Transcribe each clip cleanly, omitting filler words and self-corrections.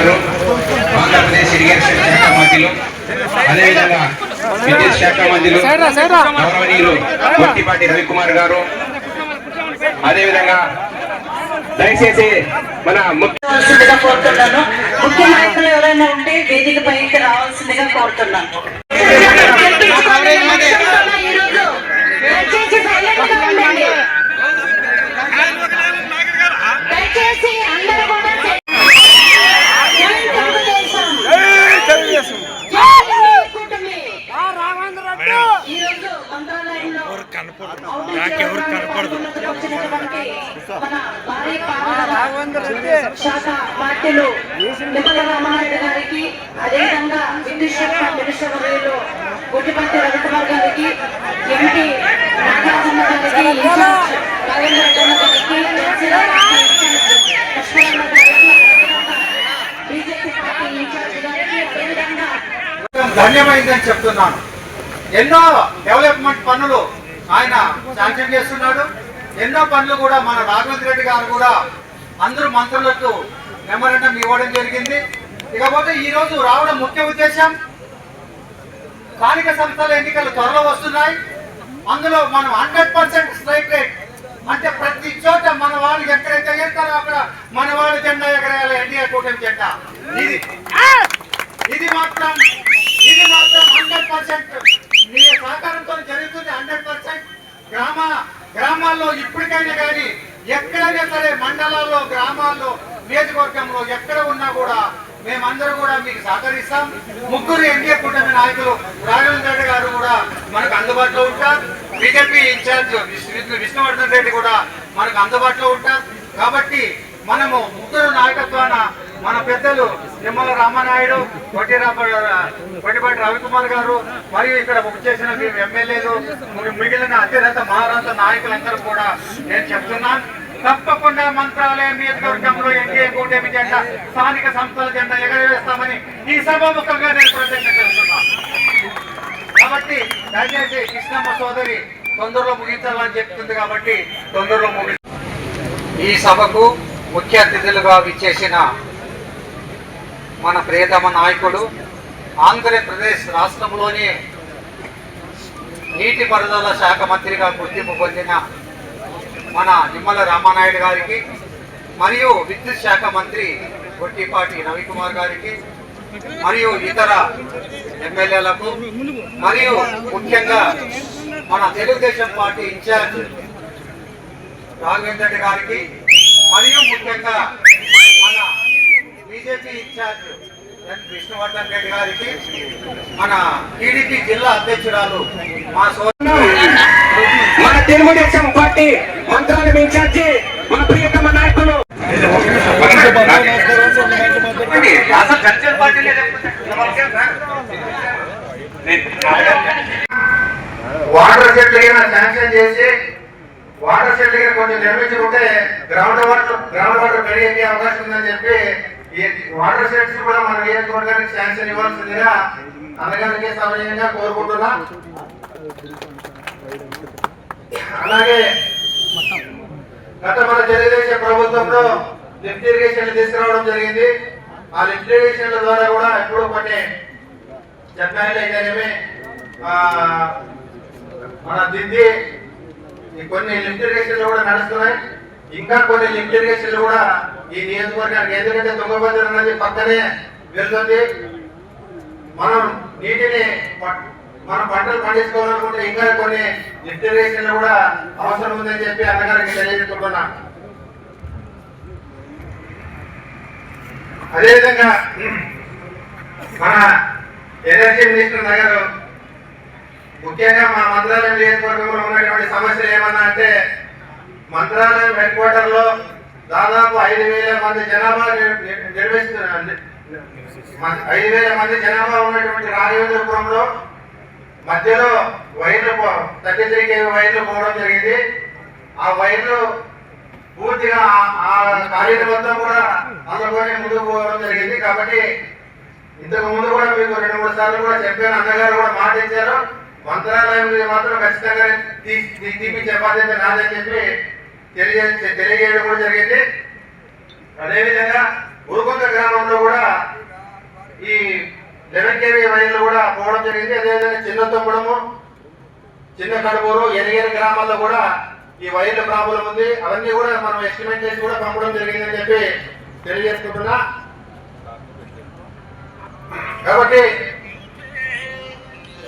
గారు, ఆంధ్రప్రదేశ్ ఇరిగేషన్ శాఖ మంత్రులు, అదేవిధంగా విద్యుత్ శాఖ మంత్రులు గౌరవనీయులు గొట్టిపాటి రవికుమార్ గారు, అదేవిధంగా దయచేసి మన ముఖ్యమంత్రిగా కోరుతున్నాను. ముఖ్య నాయకులు ఎవరైనా ఉంటే వేదిక పైకి రావాల్సిందిగా కోరుతున్నాను. శాఖ పార్టీలు నిమ్మల రామనాయుడు గారికి, అదేవిధంగా విద్యుత్ శాఖ మినిస్టర్ వర్యులు గొట్టిపాటి రవికుమార్ గారికి, ఎంపీ నాగార్జున గారికి, ఇన్ఛార్జ్ రవీంద్ర గారికి, బీజేపీ పార్టీ ఇన్ఛార్జ్ గారికి అదేవిధంగా ధన్యమైందని చెప్తున్నాను. ఎన్నో డెవలప్మెంట్ పనులు ఆయన శాంక్షన్ చేస్తున్నాడు. ఎన్నో పనులు కూడా మన రాఘవేంద్ర రెడ్డి గారు కూడా అందరూ మంత్రులకు మెమోరాండం ఇవ్వడం జరిగింది. ఇకపోతే ఈ రోజు రావడం ముఖ్య ఉద్దేశం, స్థానిక సంస్థల ఎన్నికలు త్వరలో వస్తున్నాయి. అందులో మనం 100% స్ట్రైక్ రేట్ అంటే ప్రతి చోట మన వాళ్ళు ఎక్కడైతే చేస్తారో అక్కడ మన వాళ్ళు జెండా ఎగరేయాలి, ఎన్డీఏ కూటమి జెండా. ఇది మాత్రం 100% మీ సహకారంతో జరుగుతుంది. 100% గ్రామాల్లో ఇప్పటికైనా కానీ ఎక్కడైనా సరే మండలాల్లో, గ్రామాల్లో, నియోజకవర్గంలో ఎక్కడ ఉన్నా కూడా మేమందరూ కూడా మీకు సహకరిస్తాం. ముగ్గురు ఎన్డీఏ కూటమి నాయకులు రాఘవేంద్ర రెడ్డి గారు కూడా మనకు అందుబాటులో ఉంటారు. బీజేపీ ఇన్ఛార్జ్ విష్ణువర్ధన్ రెడ్డి కూడా మనకు అందుబాటులో ఉంటారు. కాబట్టి మనము ముగ్గురు నాయకత్వాన మన పెద్దలు నిమ్మల రామనాయుడు, గొట్టిపాటి రవికుమార్ గారు మరియు ఇక్కడ చేసిన ఎమ్మెల్యేలు, మిగిలిన అత్యున్నత మహారాష్ట్ర నాయకులందరూ కూడా నేను చెప్తున్నాను, తప్పకుండా మంత్రాలయం నియోజకవర్గంలో ఎన్డీఏ కూటమి జెండా, స్థానిక సంస్థల జెండా ఎగరవేస్తామని ఈ సభాముఖంగా నేను ప్రతిజ్ఞ చేస్తున్నాను. కాబట్టి దయచేసి కృష్ణమ్మ సోదరి తొందరలో ముగించాలని చెప్తుంది కాబట్టి తొందరలో ఈ సభకు ముఖ్య అతిథులుగా విచ్చేసిన మన ప్రియతమ నాయకుడు, ఆంధ్రప్రదేశ్ రాష్ట్రంలోని నీటిపారుదల శాఖ మంత్రిగా గుర్తింపు పొందిన మన నిమ్మల రామనాయుడు గారికి, మరియు విద్యుత్ శాఖ మంత్రి గొట్టిపాటి రవికుమార్ గారికి, మరియు ఇతర ఎమ్మెల్యేలకు, మరియు ముఖ్యంగా మన తెలుగుదేశం పార్టీ ఇన్ఛార్జ్ రాఘవేంద్ర రెడ్డి గారికి, మరియు ముఖ్యంగా మన బీజేపీ ఇన్ఛార్జ్ విష్ణువర్ధన్ రెడ్డి గారికి, మన టీడీపీ జిల్లా అధ్యక్షురాలు మా మన తెలుగుదేశం పార్టీ మంత్రాలయం ఇన్ఛార్జి మన ప్రియతమ నాయకులు వాటర్ సెట్లు శాంక్షన్ చేసి వాటర్ సెట్లు కొంచెం నిర్మించుకుంటే గ్రౌండ్ వాటర్ పెరిగే అవకాశం ఉందని చెప్పి ఈ వాటర్ సెట్స్ కూడా మన నియోజకవర్గానికి శాంక్షన్ ఇవ్వాల్సిందిగా అందరికీ సమయంగా కోరుకుంటున్నా. అలాగే గత మన తెలుగుదేశం ప్రభుత్వంలో లిఫ్ట్ ఇరిగేషన్లు తీసుకురావడం జరిగింది. ఆ లిఫ్ట్ ఇరిగేషన్ల ద్వారా కూడా ఇప్పుడు కొన్ని జగ్నాయిలు అయితేనేమి మన దిద్ది కొన్ని లిఫ్ట్ ఇరిగేషన్లు కూడా నడుస్తున్నాయి. ఇంకా కొన్ని లిఫ్ట్ ఇరిగేషన్లు కూడా ఈ నియోజకవర్గానికి, ఎందుకంటే తుంగభద్ర నది పక్కనే వెళ్తుంది. మనం నీటిని మనం పంటలు పండించుకోవాలనుకుంటే ఇంకా కొన్ని లిఫ్ట్ ఇరిగేషన్లు కూడా అవసరం ఉందని చెప్పి అన్నగారికి తెలియజేసుకుంటున్నా. అదేవిధంగా మన ఎనర్జీ మినిస్టర్ నగర్ ముఖ్యంగా మా మంత్రాలయం నియోజకవర్గంలో ఉన్నటువంటి సమస్యలు ఏమన్నా అంటే, మంత్రాలయం హెడ్ క్వార్టర్ లో దాదాపు 5,000 మంది జనాభా 5,000 మంది జనాభా ఉన్నటువంటి రాఘవేంద్రపురంలో మధ్యలో వైర్లు 33 kV వైర్లు పోవడం జరిగింది. ఆ వైర్లు పూర్తిగా ఆ ఖాళీల మొత్తం కూడా అందులోనే ముందుకు పోవడం జరిగింది. కాబట్టి ఇంతకు ముందు కూడా మీకు 2-3 సార్లు కూడా చెప్పాను, అన్నగారు కూడా మాట ఇచ్చారు, మంత్రాలయం మాత్రం ఖచ్చితంగా తీపించే బాధ్యత నాదని చెప్పి తెలియజేయడం కూడా జరిగింది. అదేవిధంగా ఉరుకొండ గ్రామంలో కూడా కేవీ వైర్లు కూడా పోవడం జరిగింది. అదేవిధంగా చిన్న తొమ్మడము, చిన్న కడుపూరు, ఎనిగేరు గ్రామాల్లో కూడా ఈ వైర్ల ప్రాబ్లం ఉంది. అవన్నీ కూడా మనం ఎస్టిమేట్ చేసి కూడా పంపడం జరిగిందని చెప్పి తెలియజేసుకుంటున్నా. కాబట్టి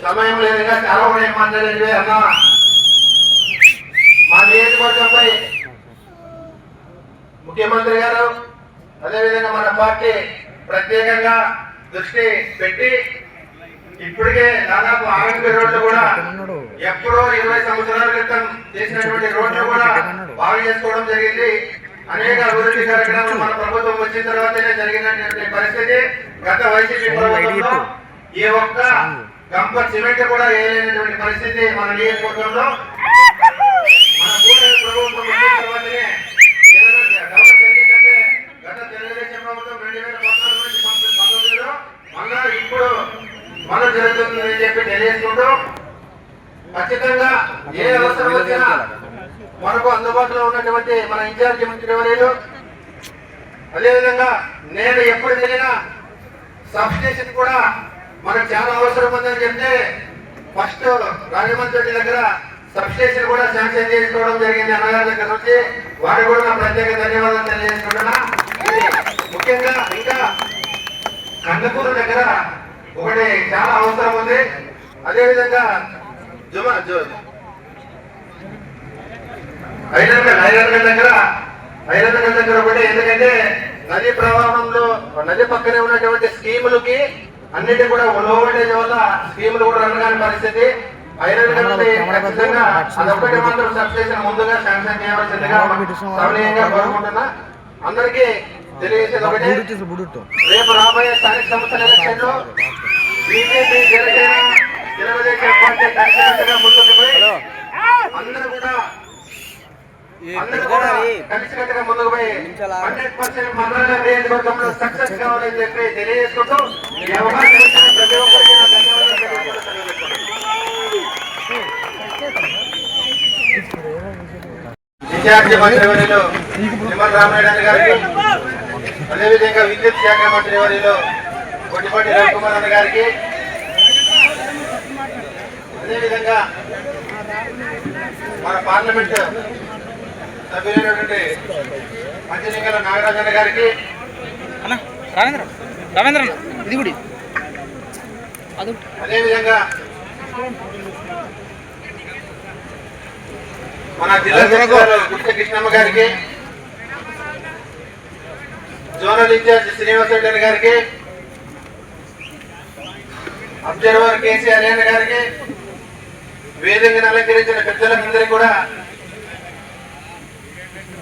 సమయం లేదుగా చాలా కూడా ఏం మాట్లాడేది అన్న. మా నియోజకవర్గంపై ముఖ్యమంత్రి గారు అదేవిధంగా మన పార్టీ ప్రత్యేకంగా దృష్టి పెట్టి ఇప్పటికే దాదాపు ఆర్ఎంపీ రోడ్లు కూడా ఎప్పుడో 20 సంవత్సరాల క్రితం చేసినటువంటి రోడ్లు కూడా బాగు చేసుకోవడం జరిగింది. అనేక అభివృద్ధి కార్యక్రమాలు మన ప్రభుత్వం వచ్చిన తర్వాతనే జరిగినటువంటి పరిస్థితి. గత వైసీపీ ప్రభుత్వంలో ఏ ఒక్క గంప సిమెంట్ కూడా వేయలేనటువంటి పరిస్థితి మన నియోజకవర్గంలో. మన కూటమి ప్రభుత్వం వచ్చిన తర్వాతనే డెవలప్ జరిగిందంటే గత తెలుగుదేశం ప్రభుత్వం 2014 నుంచి 19లో మళ్ళా ఇప్పుడు మనం జరుగుతుందని చెప్పి తెలియజేసుకుంటూ ఖచ్చితంగా ఏ అవసరం వచ్చినా మనకు అందుబాటులో ఉన్నటువంటి మన ఇన్ఛార్జి మంత్రి వర్యులు, అదేవిధంగా నేను ఎప్పుడు వెళ్ళినా సబ్ స్టేషన్ కూడా మనకు చాలా అవసరం ఉందని చెప్తే ఫస్ట్ రాజమండ్రి దగ్గర సబ్ స్టేషన్ కూడా శాంక్షన్ చేసుకోవడం జరిగింది అన్నగారి దగ్గర నుంచి. వారికి కూడా నా ప్రత్యేక ధన్యవాదాలు తెలియజేసుకుంటున్నా. ముఖ్యంగా ఇంకా కందకూరు దగ్గర ఒకటి చాలా అవసరం ఉంది. అదేవిధంగా ఐరన్ దగ్గర ఒకటి, ఎందుకంటే నది ప్రవాహంలో నది పక్కనే ఉన్నటువంటి స్కీములకి అన్నిటి కూడా లో వోల్టేజ్ వల్ల స్కీములు కూడా రన్ కాని పరిస్థితి. ఐరన్ ఖచ్చితంగా అదొక్కటి మాత్రం సబ్ స్టేషన్ ముందుగా శాంక్షన్ చేయవలసిందిగా సవనీయంగా కోరుకుంటున్నా. అందరికీ తెలియజేసేది ఒకటి, రేపు రాబోయే స్థానిక సంస్థల ఎలక్షన్ లో బీజేపీ, జనసేన, తెలుగుదేశం పార్టీ కలిసికట్టుగా ముందుకు పోయి అందరూ కూడా కలిసికట్టుగా ముందుకు పోయి 100% మండల నియోజకవర్గంలో సక్సెస్ కావాలని చెప్పి తెలియజేసుకుంటూ ఈ అవకాశం ఇచ్చిన ప్రతి ఒక్కరికి నా ధన్యవాదాలు తెలియజేసుకుంటున్నాను. ఇన్ఛార్జి మంత్రివర్యులు నిమ్మల రామారెడ్డి గారికి, అదేవిధంగా విద్యుత్ శాఖ మంత్రివర్యులు కొట్టిపాటి రవికుమార్ అన్న గారికి, అదేవిధంగా మన పార్లమెంట్ సభ్యులైనటువంటి మంచిలింగల నాగరాజన్న గారికి, అదేవిధంగా మన జిల్లా గుట్ట కృష్ణమ్మ గారికి, జోనల్ ఇన్ఛార్జ్ శ్రీనివాసరెడ్డి గారికి, అబ్జర్వర్ కేసీ హరియాణ గారికి, వేదికను అలంకరించిన పెద్దలందరికీ కూడా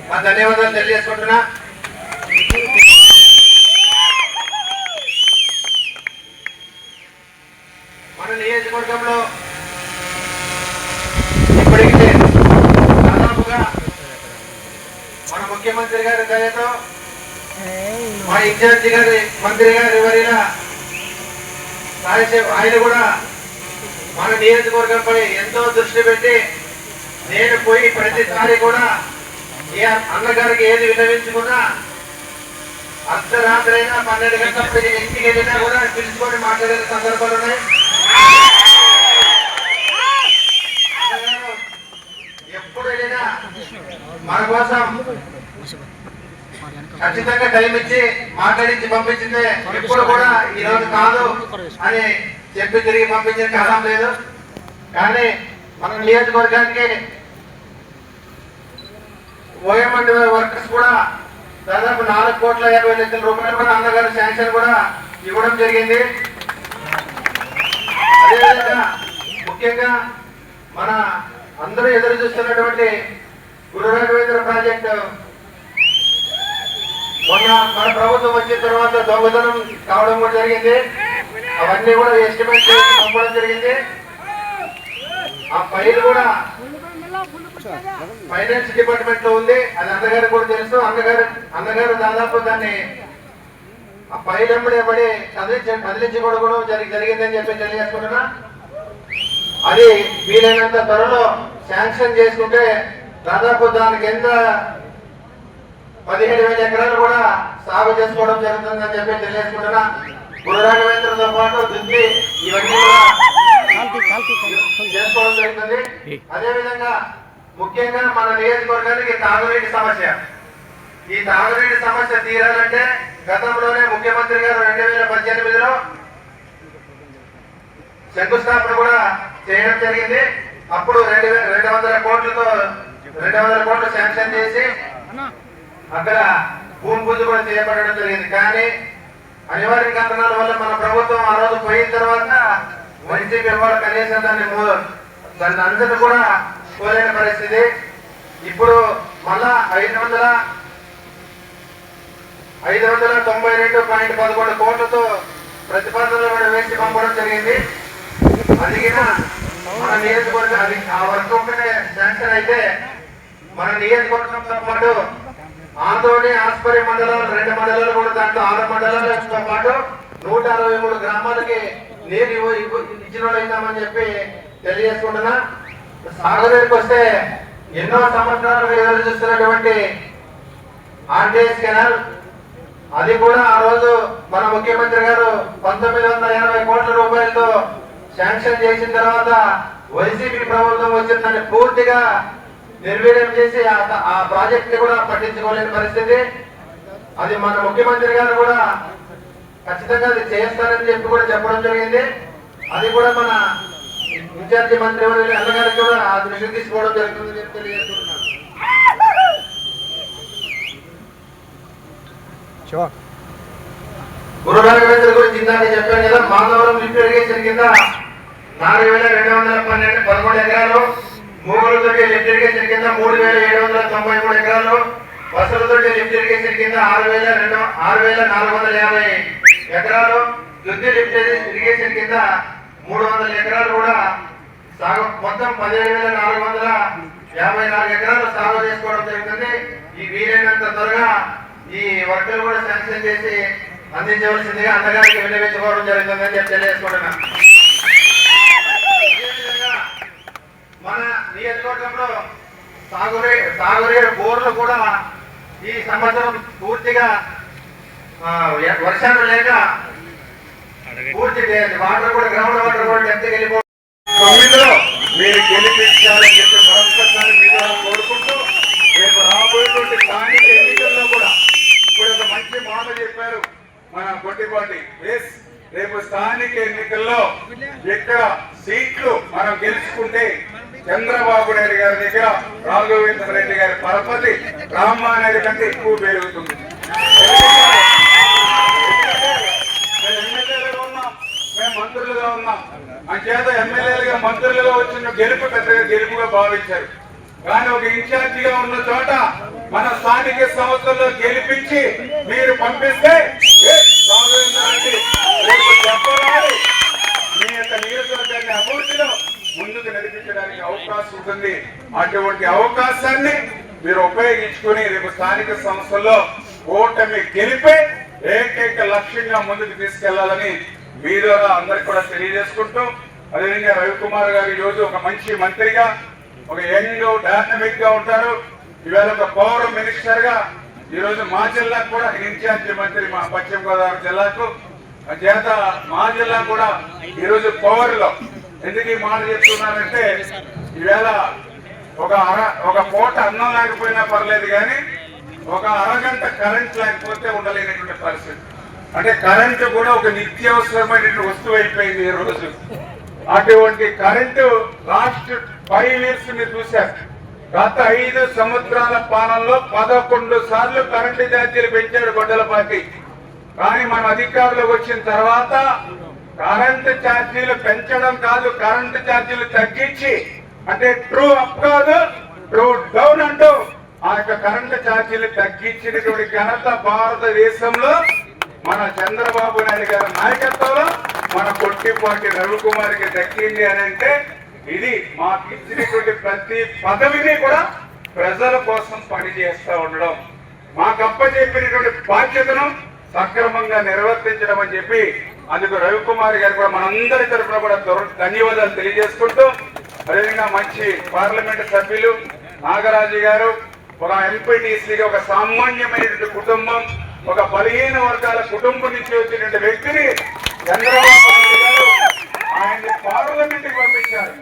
మా ధన్యవాదాలు తెలియజేసుకుంటున్నా. మన నియోజకవర్గంలో ఇప్పటికే దాదాపుగా మన ముఖ్యమంత్రి గారి దయతో మా ఇన్ఛార్జి గారి మంత్రి గారి వరిన ఆయన కూడా మన నియోజకవర్గంపై ఎంతో దృష్టి పెట్టి నేను పోయి ప్రతిసారి కూడా ఏ అన్నగారికి ఏది విన్నవించుకున్నా అర్ధరాత్రి అయినా 12 గంటలప్పుడు ఇంటికి వెళ్ళినా కూడా పిలుచుకొని మాట్లాడే సందర్భాలు ఉన్నాయి. ఎప్పుడు వెళ్ళినా మన కోసం ఖచ్చితంగా టైం ఇచ్చి మాట్లాడించి పంపించిందే. ఎప్పుడు కూడా ఈ రోజు కాదు అని చెప్పి తిరిగి పంపించిన కాలం లేదు. కానీ మన నియోజకవర్గానికి ఓఎంఎండ్ వర్కర్స్ కూడా దాదాపు 4,50,00,000 రూపాయలు కూడా అన్నగారు శాంక్షన్ కూడా ఇవ్వడం జరిగింది. అదేవిధంగా ముఖ్యంగా మన అందరూ ఎదురు చూస్తున్నటువంటి గురురాఘవేంద్ర ప్రాజెక్టు మొన్న మన ప్రభుత్వం వచ్చిన తర్వాత దొంగతనం కావడం కూడా జరిగింది. అవన్నీ కూడా ఎస్టిమేట్ చేసి పంపడం జరిగింది. ఆ ఫైల్ కూడా ఫైనాన్స్ డిపార్ట్మెంట్ లో ఉంది. అది అన్నగారు కూడా తెలుసు. అన్నగారు దాదాపు దాన్ని ఆ ఫైల్ ఎంబడి కదిలించుకోవడం కూడా జరిగిందని చెప్పి తెలియజేసుకుంటున్నా. అది వీలైనంత త్వరలో శాంక్షన్ చేసుకుంటే దాదాపు దానికి ఎంత 15,000 ఎకరాలు కూడా సాగు చేసుకోవడం జరుగుతుందని చెప్పి తెలియజేసుకుంటున్నా. గురురాఘవేంద్రతో పాటు దుద్ది ఇవన్నీ కూడా చేసుకోవడం జరుగుతుంది. అదేవిధంగా ముఖ్యంగా మన నియోజకవర్గానికి తాగునీటి సమస్య. ఈ తాగునీటి సమస్య తీరాలంటే గతంలోనే ముఖ్యమంత్రి గారు 2018లో శంకుస్థాపన కూడా చేయడం జరిగింది. అప్పుడు 200 కోట్లు శాంక్షన్ చేసి అక్కడ భూమి పూజ కూడా చేయబడడం జరిగింది. కానీ అనివార్య కారణాల వల్ల మన ప్రభుత్వం ఆ రోజు పోయిన తర్వాత వైసీపీ వాళ్ళు కనీసం దాన్ని అంతటి కూడా కోలేని పరిస్థితి. ఇప్పుడు మళ్ళా 592.11 కోట్లతో ప్రతిపాదనలు కూడా వేసి పంపడం జరిగింది. అది మన నియోజకవర్గం ఆ వర్క్ ఒకటే శాంక్షన్ అయితే మన నియోజకవర్గంతో పాటు ఆందోళన ఆస్పరి మండలాలు 2 మండలాలు కూడా దాంట్లో 6 మండలాలతో పాటు 163 గ్రామాలకి నీరు ఇచ్చిన వాళ్ళు అవుతామని చెప్పి తెలియజేసుకుంటున్నా. సాగునీరుకి వస్తే ఎన్నో సంవత్సరాలు ఎదురు చూస్తున్నటువంటి ఆర్టీఎస్ కెనాల్ అది కూడా ఆ రోజు మన ముఖ్యమంత్రి గారు 1980 కోట్ల రూపాయలతో శాంక్షన్ చేసిన తర్వాత వైసీపీ ప్రభుత్వం వచ్చిందని పూర్తిగా నిర్వీర్యం చేసి ఆ ప్రాజెక్ట్ ని కూడా పట్టించుకోలేని పరిస్థితి. అది మన ముఖ్యమంత్రి గారు కూడా ఖచ్చితంగా అది చేస్తారని చెప్పి కూడా చెప్పడం జరిగింది. అది కూడా మన ఇన్ఛార్జి మంత్రి అన్నగారికి కూడా ఆ దృష్టికి తీసుకోవడం జరుగుతుంది చెప్పి తెలియజేస్తున్నాను. గురురాఘవేంద్ర గురించి ఇందాక చెప్పాను కదా. మాధవరం లిఫ్ట్ ఇరిగేషన్ కింద 4,211 ఎకరాలు, మూగలతోటి లిఫ్ట్ ఇరిగేషన్ కింద 3,793 ఎకరాలు, వసలతోటి లిఫ్ట్ ఇరిగేషన్ కింద 6,450 ఎకరాలు, దుద్ది లిఫ్ట్ ఇరిగేషన్ కింద 300 ఎకరాలు కూడా సాగు, మొత్తం 17,454 ఎకరాలు సాగు చేసుకోవడం జరుగుతుంది. ఈ వీలైనంత త్వరగా ఈ వర్కులు కూడా శాంక్షన్ చేసి అందించవలసిందిగా అన్నగారికి విన్నవించుకోవడం జరుగుతుందని చెప్పి తెలియజేసుకుంటున్నాను. మన నియోజకవర్గంలో సాగునీరు బోర్లు కూడా ఈ సంవత్సరం పూర్తిగా వర్షాలు లేక పూర్తి వాటర్ కూడా గ్రౌండ్ వాటర్ కూడా డెప్త్కి వెళ్ళిపోవడం. 9లో మీరు గెలిపించాలని చెప్పి మరొకసారి మీరు కోరుకుంటూ రేపు రాబోయేటువంటి స్థానిక ఎన్నికల్లో కూడా ఇప్పుడు ఒక మంచి మాట చెప్పారు మన గొట్టిపాటి. రేపు స్థానిక ఎన్నికల్లో ఎక్కడ సీట్లు మనం గెలుచుకుంటే చంద్రబాబు నాయుడు గారి దగ్గర రాఘవేంద్ర రెడ్డి గారి పరపతి రామానాయుడు కంటే ఎక్కువ పెరుగుతుంది. ఎమ్మెల్యేలుగా ఉన్నాం, మేము మంత్రులుగా ఉన్నాం. అంచేత ఎమ్మెల్యేలుగా మంత్రులుగా వచ్చిన గెలుపు పెద్దగా గెలుపుగా భావించారు. కానీ ఒక ఇన్ఛార్జిగా ఉన్న చోట మన స్థానిక సంస్థల్లో గెలిపించి మీరు పంపిస్తే రాఘవేంద్ర రెడ్డి రేపు చెప్పరాదు మీ యొక్క నియోజకవర్గాన్ని అభివృద్ధిలో ముందుకు నడిపించడానికి అవకాశం ఉంటుంది. అటువంటి అవకాశాన్ని మీరు ఉపయోగించుకుని రేపు స్థానిక సంస్థల్లో ఓటమి గెలిపే ఏకైక లక్ష్యంగా ముందుకు తీసుకెళ్లాలని మీ ద్వారా అందరికి కూడా తెలియజేసుకుంటూ, అదేవిధంగా రవికుమార్ గారు ఈరోజు ఒక మంచి మంత్రిగా, ఒక యంగ్ డైనమిక్ గా ఉంటారు. ఇవాళ ఒక పవర్ మినిస్టర్ గా ఈరోజు మా జిల్లాకు కూడా ఇన్ఛార్జి మంత్రి, మా పశ్చిమ గోదావరి జిల్లాకు. చేత మా జిల్లా కూడా ఈరోజు పవర్ లో ఎందుకు ఈ మాట చెప్తున్నారంటే, ఈవేళ ఒక పూట అన్నం లేకపోయినా పర్లేదు కానీ ఒక అరగంట కరెంట్ లేకపోతే ఉండలేనటువంటి పరిస్థితి. అంటే కరెంటు కూడా ఒక నిత్యావసరమైనటువంటి వస్తువు అయిపోయింది ఈ రోజు. అటువంటి కరెంటు లాస్ట్ 5 years మీరు చూశారు. గత 5 సంవత్సరాల పాలనలో 11 సార్లు కరెంటు ఛార్జీలు పెంచాడు గొడ్డలపాటి. కానీ మన అధికారులకు వచ్చిన తర్వాత కరెంటు ఛార్జీలు పెంచడం కాదు, కరెంటు ఛార్జీలు తగ్గించి, అంటే ట్రూ అప్ కాదు ట్రూ డౌన్ అంటూ ఆ యొక్క కరెంటు ఛార్జీలు తగ్గించినటువంటి ఘనత భారతదేశంలో మన చంద్రబాబు నాయుడు గారి నాయకత్వంలో మన కొట్టిపాటి రవికుమార్కి దక్కింది అని అంటే, ఇది మాకు ఇచ్చినటువంటి ప్రతి పదవిని కూడా ప్రజల కోసం పనిచేస్తూ ఉండడం, మాకు అప్పచెప్పినటువంటి బాధ్యతను సక్రమంగా నిర్వర్తించడం అని చెప్పి అందుకు రవికుమార్ గారు కూడా మనందరి తరఫున కూడా ధన్యవాదాలు తెలియజేసుకుంటూ, అదేవిధంగా మంచి పార్లమెంట్ సభ్యులు నాగరాజు గారు, ఒక ఎంపీటీసీగా ఒక సామాన్యమైనటువంటి కుటుంబం, ఒక బలహీన వర్గాల కుటుంబం నుంచి వచ్చినటువంటి వ్యక్తిని చంద్రబాబు నాయుడు గారు ఆయన్ని పార్లమెంట్ కి పంపించారు.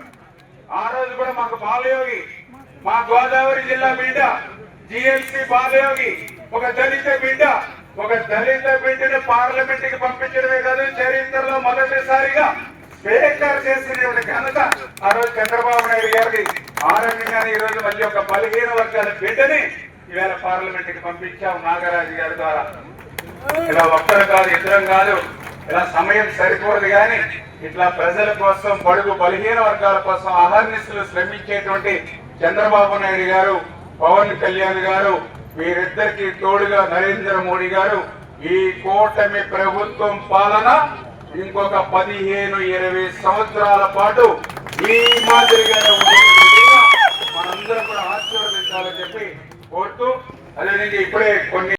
ఆ రోజు కూడా మాకు బాలయోగి, మా గోదావరి జిల్లా బిడ్డ జిఎల్సి బాలయోగి, ఒక దళిత బిడ్డను పార్లమెంట్ కి పంపించడమే కాదు, చరిత్రలో మొదటిసారిగా స్పీకర్ చేసినటువంటి ఘనత ఆ రోజు చంద్రబాబు నాయుడు గారికి. ఆ రకంగానే ఈ రోజు మళ్ళీ ఒక బలహీన వర్గాల బిడ్డని ఈవేళ పార్లమెంట్ కి పంపించాం నాగరాజు గారి ద్వారా. ఇలా ఒక్కరు కాదు, ఇద్దరం కాదు, ఇలా సమయం సరిపోదు కానీ ఇట్లా ప్రజల కోసం, బడుగు బలహీన వర్గాల కోసం అహర్నిశలు శ్రమించేటువంటి చంద్రబాబు నాయుడు గారు, పవన్ కళ్యాణ్ గారు, వీరిద్దరికి తోడుగా నరేంద్ర మోడీ గారు ఈ కూటమి ప్రభుత్వం పాలన ఇంకొక 15-20 సంవత్సరాల పాటు ఈ మాదిరిగానే ఉండేట్టుగా మనందరం కూడా ఆశీర్వదించాలని చెప్పి కోరుతూ, అదేవిధంగా ఇప్పుడే కొన్ని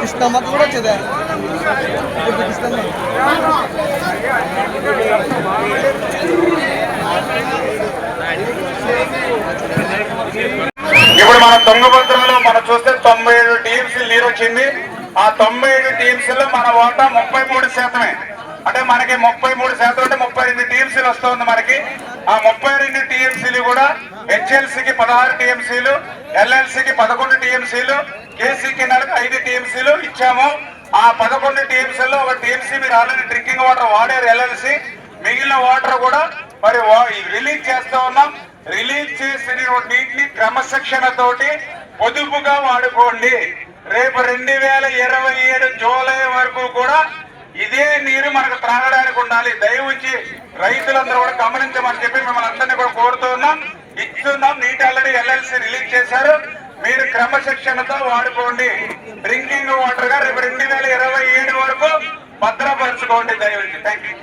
ఇస్తామా కూడా వచ్చేదా ఇప్పుడు మన తుంగభద్రలో మనం చూస్తే 97 టీమ్స్ నీరు వచ్చింది. ఆ 97 టీమ్స్ లో మన ఓటా 33%. అంటే మనకి 33% అంటే 32 టీఎంసీలు వస్తుంది మనకి. ఆ 32 టీఎంసీలు కూడా హెచ్ఎల్సీకి 16 టీఎంసీలు, ఎల్ఎల్సీకి 11 టీఎంసీలు, కేసీకి 5 టీఎంసీలు ఇచ్చాము. ఆ 11 టీఎంసీలో ఒక టీఎంసీ మీరు ఆల్రెడీ డ్రింకింగ్ వాటర్ వాడారు ఎల్ఎల్సీ, మిగిలిన వాటర్ కూడా మరి రిలీజ్ చేస్తూ ఉన్నాం. రిలీజ్ చేసిన నీటిని క్రమశిక్షణ తోటి పొదుపుగా వాడుకోండి. రేపు 2027 జూలై వరకు కూడా ఇదే నీరు మనకు త్రాగడానికి ఉండాలి. దయవుంచి రైతులందరూ కూడా గమనించమని చెప్పి మిమ్మల్ని అందరినీ కూడా కోరుతూ ఉన్నాం. ఇస్తున్నాం. నీటి ఆల్రెడీ ఎల్ఎల్సీ రిలీజ్ చేశారు. మీరు క్రమశిక్షణతో వాడుకోండి. డ్రింకింగ్ వాటర్ గా రేపు 2027 వరకు భద్రపరచుకోండి దయవుంచి. Thank you.